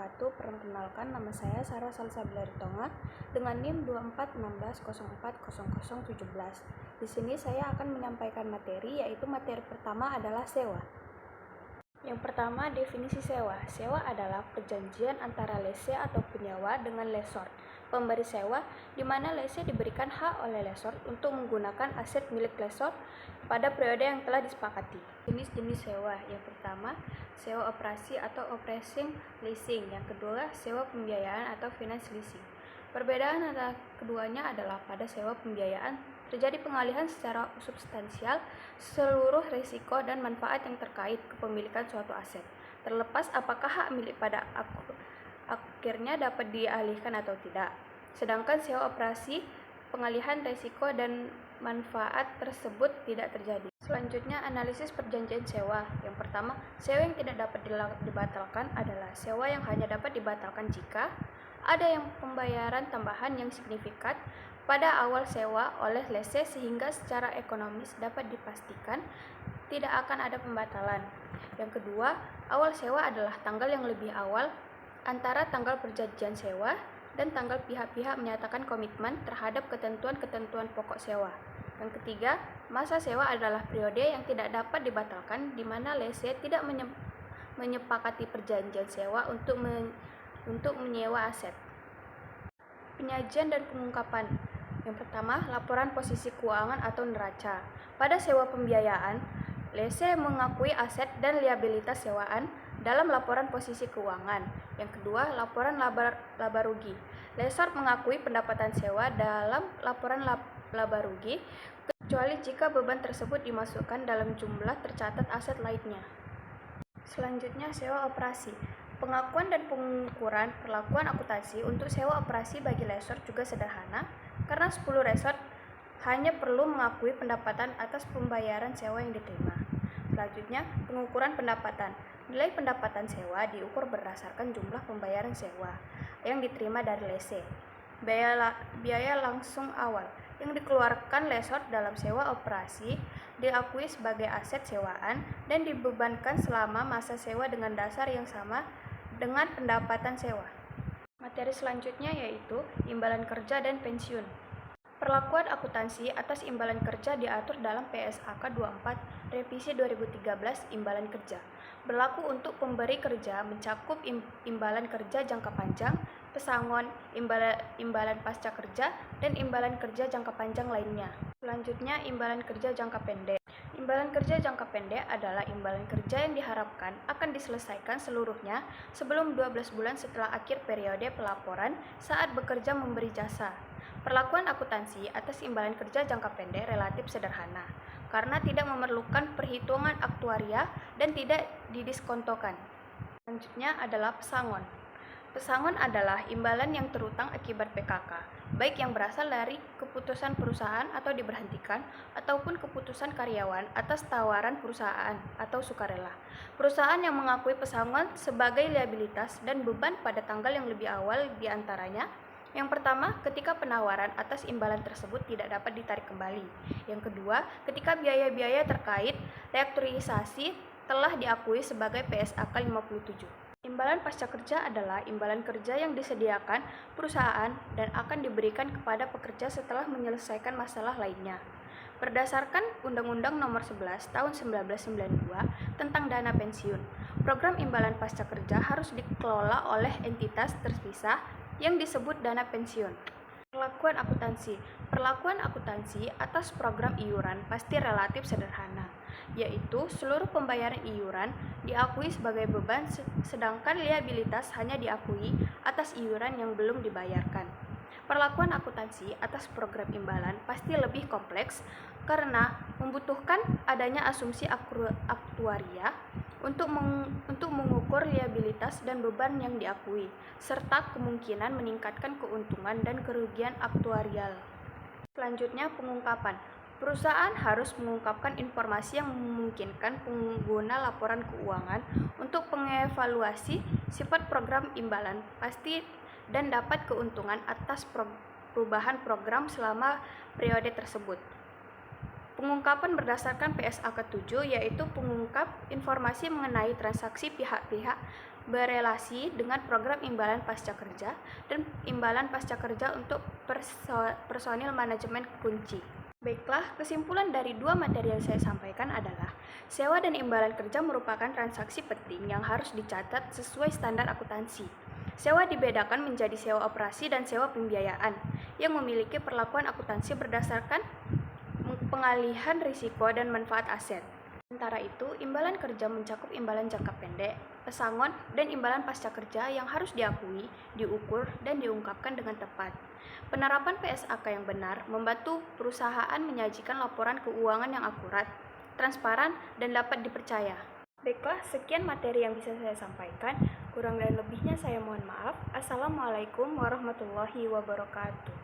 wabarakatuh. Perkenalkan, nama saya Sarah Salsabila Ritonga dengan NIM 2416040017. Di sini saya akan menyampaikan materi, yaitu materi pertama adalah sewa. Yang pertama, definisi sewa. Sewa adalah perjanjian antara lese atau penyewa dengan lessor, pemberi sewa, di mana lese diberikan hak oleh lessor untuk menggunakan aset milik lessor pada periode yang telah disepakati. Jenis-jenis sewa. Yang pertama, sewa operasi atau operating leasing. Yang kedua, sewa pembiayaan atau finance leasing. Perbedaan antara keduanya adalah pada sewa pembiayaan terjadi pengalihan secara substansial seluruh risiko dan manfaat yang terkait kepemilikan suatu aset, terlepas apakah hak milik pada akhirnya dapat dialihkan atau tidak. Sedangkan sewa operasi, pengalihan risiko dan manfaat tersebut tidak terjadi. Selanjutnya, analisis perjanjian sewa. Yang pertama, sewa yang tidak dapat dibatalkan adalah sewa yang hanya dapat dibatalkan jika ada yang pembayaran tambahan yang signifikan pada awal sewa oleh lese sehingga secara ekonomis dapat dipastikan tidak akan ada pembatalan. Yang kedua, awal sewa adalah tanggal yang lebih awal antara tanggal perjanjian sewa dan tanggal pihak-pihak menyatakan komitmen terhadap ketentuan-ketentuan pokok sewa. Yang ketiga, masa sewa adalah periode yang tidak dapat dibatalkan di mana lese tidak menyepakati perjanjian sewa untuk menyewa aset. Penyajian dan pengungkapan. Yang pertama, laporan posisi keuangan atau neraca. Pada sewa pembiayaan, lese mengakui aset dan liabilitas sewaan dalam laporan posisi keuangan. Yang kedua, laporan laba rugi. Lessor mengakui pendapatan sewa dalam laporan laba rugi, kecuali jika beban tersebut dimasukkan dalam jumlah tercatat aset lainnya. Selanjutnya, sewa operasi. Pengakuan dan pengukuran perlakuan akuntansi untuk sewa operasi bagi lessor juga sederhana, karena 10 lessor hanya perlu mengakui pendapatan atas pembayaran sewa yang diterima. Selanjutnya, pengukuran pendapatan. Nilai pendapatan sewa diukur berdasarkan jumlah pembayaran sewa yang diterima dari lese. Biaya langsung awal yang dikeluarkan lessor dalam sewa operasi diakui sebagai aset sewaan dan dibebankan selama masa sewa dengan dasar yang sama dengan pendapatan sewa. Materi selanjutnya yaitu imbalan kerja dan pensiun. Perlakuan akuntansi atas imbalan kerja diatur dalam PSAK 24 Revisi 2013 Imbalan Kerja. Berlaku untuk pemberi kerja mencakup imbalan kerja jangka panjang, pesangon, imbalan pasca kerja, dan imbalan kerja jangka panjang lainnya. Selanjutnya, imbalan kerja jangka pendek. Imbalan kerja jangka pendek adalah imbalan kerja yang diharapkan akan diselesaikan seluruhnya sebelum 12 bulan setelah akhir periode pelaporan saat bekerja memberi jasa. Perlakuan akuntansi atas imbalan kerja jangka pendek relatif sederhana, karena tidak memerlukan perhitungan aktuaria dan tidak didiskontokan. Selanjutnya adalah pesangon. Pesangon adalah imbalan yang terutang akibat PKK, baik yang berasal dari keputusan perusahaan atau diberhentikan, ataupun keputusan karyawan atas tawaran perusahaan atau sukarela. Perusahaan yang mengakui pesangon sebagai liabilitas dan beban pada tanggal yang lebih awal diantaranya. Yang pertama, ketika penawaran atas imbalan tersebut tidak dapat ditarik kembali. Yang kedua, ketika biaya-biaya terkait restrukturisasi telah diakui sebagai PSAK 57. Imbalan pasca kerja adalah imbalan kerja yang disediakan perusahaan dan akan diberikan kepada pekerja setelah menyelesaikan masalah lainnya. Berdasarkan Undang-Undang Nomor 11 Tahun 1992 tentang dana pensiun, program imbalan pasca kerja harus dikelola oleh entitas terpisah yang disebut dana pensiun. Perlakuan akuntansi. Perlakuan akuntansi atas program iuran pasti relatif sederhana, yaitu seluruh pembayaran iuran diakui sebagai beban, sedangkan liabilitas hanya diakui atas iuran yang belum dibayarkan. Perlakuan akuntansi atas program imbalan pasti lebih kompleks karena membutuhkan adanya asumsi aktuaria untuk mengukur liabilitas dan beban yang diakui, serta kemungkinan meningkatkan keuntungan dan kerugian aktuarial. Selanjutnya, pengungkapan. Perusahaan harus mengungkapkan informasi yang memungkinkan pengguna laporan keuangan untuk mengevaluasi sifat program imbalan pasti dan dapat keuntungan atas perubahan program selama periode tersebut. Pengungkapan berdasarkan PSAK 7 yaitu pengungkap informasi mengenai transaksi pihak-pihak berelasi dengan program imbalan pasca kerja dan imbalan pasca kerja untuk personil manajemen kunci. Baiklah, kesimpulan dari dua materi yang saya sampaikan adalah sewa dan imbalan kerja merupakan transaksi penting yang harus dicatat sesuai standar akuntansi. Sewa dibedakan menjadi sewa operasi dan sewa pembiayaan yang memiliki perlakuan akuntansi berdasarkan pengalihan risiko dan manfaat aset. Sementara itu, imbalan kerja mencakup imbalan jangka pendek, pesangon, dan imbalan pasca kerja yang harus diakui, diukur, dan diungkapkan dengan tepat. Penerapan PSAK yang benar membantu perusahaan menyajikan laporan keuangan yang akurat, transparan, dan dapat dipercaya. Baiklah, sekian materi yang bisa saya sampaikan. Kurang dan lebihnya saya mohon maaf. Assalamualaikum warahmatullahi wabarakatuh.